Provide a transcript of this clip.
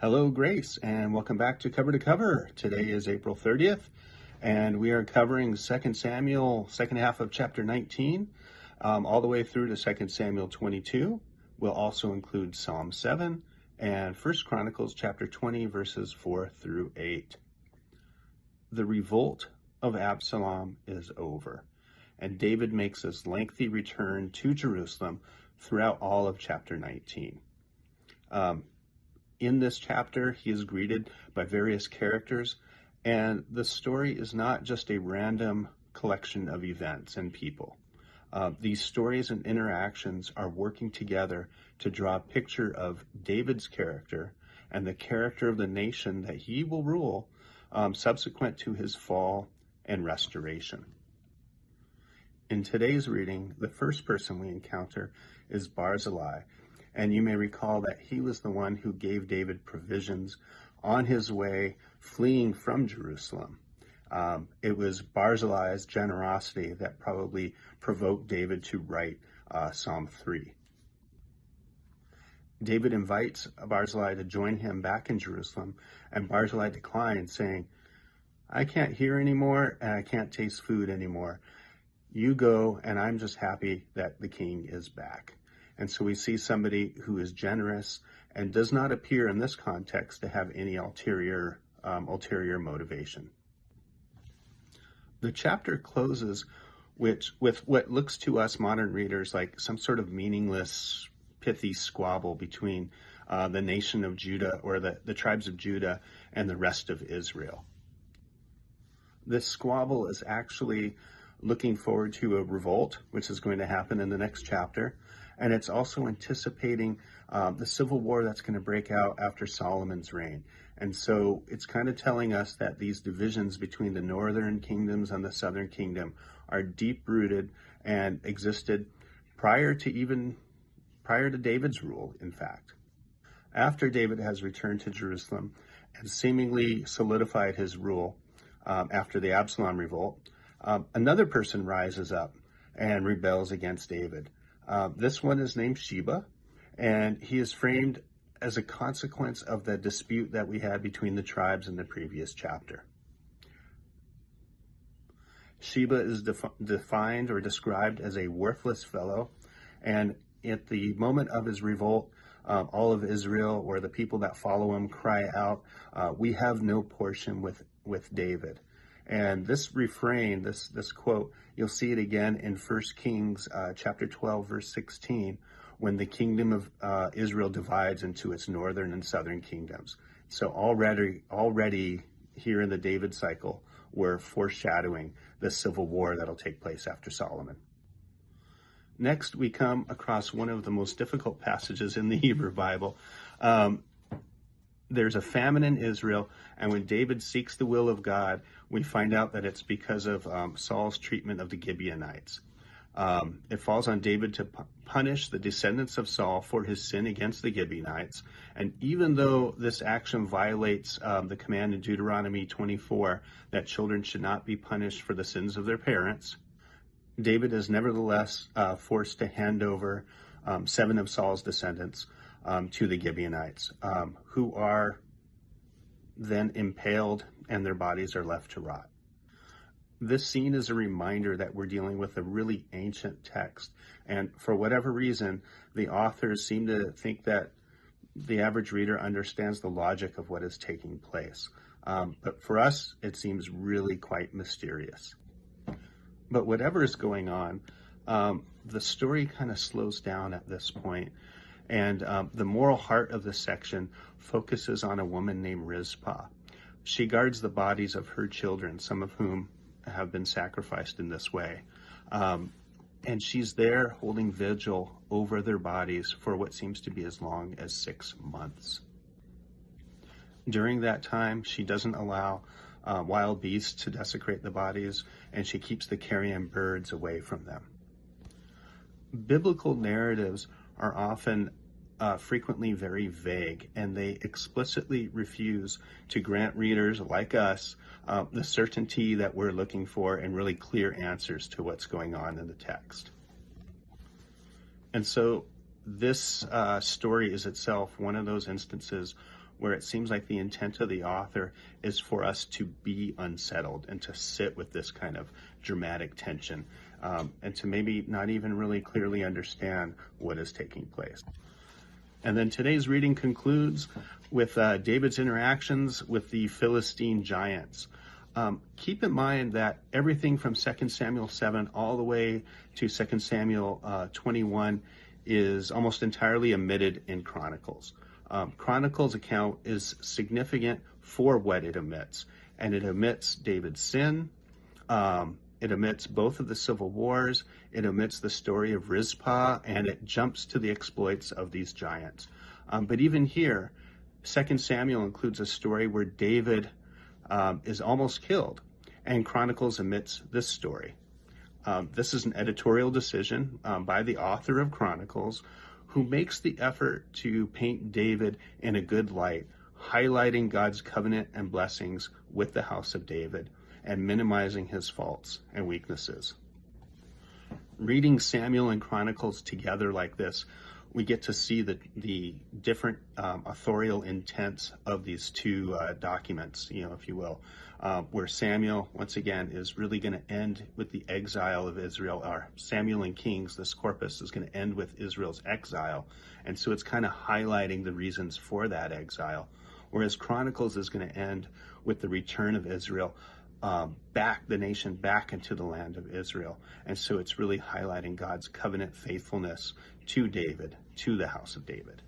Hello, Grace, and welcome back to Cover to Cover. Today is April 30th, and we are covering 2 Samuel, second half of chapter 19, all the way through to 2 Samuel 22. We'll also include Psalm 7 and 1 Chronicles chapter 20, verses 4 through 8. The revolt of Absalom is over, and David makes this lengthy return to Jerusalem throughout all of chapter 19. In this chapter, he is greeted by various characters, and the story is not just a random collection of events and people. These stories and interactions are working together to draw a picture of David's character and the character of the nation that he will rule subsequent to his fall and restoration. In today's reading, the first person we encounter is Barzillai. And you may recall that he was the one who gave David provisions on his way fleeing from Jerusalem. It was Barzillai's generosity that probably provoked David to write Psalm 3. David invites Barzillai to join him back in Jerusalem, and Barzillai declines, saying, "I can't hear anymore, and I can't taste food anymore. You go, and I'm just happy that the king is back." And so we see somebody who is generous and does not appear in this context to have any ulterior motivation. The chapter closes with what looks to us modern readers like some sort of meaningless, pithy squabble between the nation of Judah, or the tribes of Judah, and the rest of Israel. This squabble is actually looking forward to a revolt, which is going to happen in the next chapter. And it's also anticipating the civil war that's going to break out after Solomon's reign. And so it's kind of telling us that these divisions between the northern kingdoms and the southern kingdom are deep-rooted and existed prior to David's rule, in fact. After David has returned to Jerusalem and seemingly solidified his rule after the Absalom revolt, another person rises up and rebels against David. This one is named Sheba, and he is framed as a consequence of the dispute that we had between the tribes in the previous chapter. Sheba is defined or described as a worthless fellow, and at the moment of his revolt, all of Israel, or the people that follow him, cry out, "We have no portion with David." And this refrain, this quote, you'll see it again in 1 Kings chapter 12, verse 16, when the kingdom of Israel divides into its northern and southern kingdoms. So already here in the David cycle, we're foreshadowing the civil war that'll take place after Solomon. Next, we come across one of the most difficult passages in the Hebrew Bible. There's a famine in Israel, and when David seeks the will of God, we find out that it's because of Saul's treatment of the Gibeonites. It falls on David to punish the descendants of Saul for his sin against the Gibeonites. And even though this action violates the command in Deuteronomy 24 that children should not be punished for the sins of their parents, David is nevertheless forced to hand over 7 of Saul's descendants to the Gibeonites, who are then impaled and their bodies are left to rot. This scene is a reminder that we're dealing with a really ancient text, and for whatever reason, the authors seem to think that the average reader understands the logic of what is taking place. But for us, it seems really quite mysterious. But whatever is going on, the story kind of slows down at this point. And the moral heart of this section focuses on a woman named Rizpah. She guards the bodies of her children, some of whom have been sacrificed in this way. And she's there holding vigil over their bodies for what seems to be as long as 6 months. During that time, she doesn't allow wild beasts to desecrate the bodies, and she keeps the carrion birds away from them. Biblical narratives are often frequently very vague, and they explicitly refuse to grant readers like us the certainty that we're looking for and really clear answers to what's going on in the text. And so this story is itself one of those instances where it seems like the intent of the author is for us to be unsettled and to sit with this kind of dramatic tension, and to maybe not even really clearly understand what is taking place. And then today's reading concludes with David's interactions with the Philistine giants. Keep in mind that everything from 2 Samuel 7 all the way to 2 Samuel 21 is almost entirely omitted in Chronicles. Chronicles account is significant for what it omits, and it omits David's sin. It omits both of the civil wars. It omits the story of Rizpah, and it jumps to the exploits of these giants. But even here, 2 Samuel includes a story where David is almost killed, and Chronicles omits this story. This is an editorial decision by the author of Chronicles, who makes the effort to paint David in a good light, highlighting God's covenant and blessings with the house of David and minimizing his faults and weaknesses. Reading Samuel and Chronicles together like this, we get to see the different authorial intents of these two documents, if you will, where Samuel, once again, is really going to end with the exile of Israel, or Samuel and Kings, this corpus is going to end with Israel's exile. And so it's kind of highlighting the reasons for that exile, whereas Chronicles is going to end with the return of Israel the nation back into the land of Israel. And so it's really highlighting God's covenant faithfulness to David, to the house of David.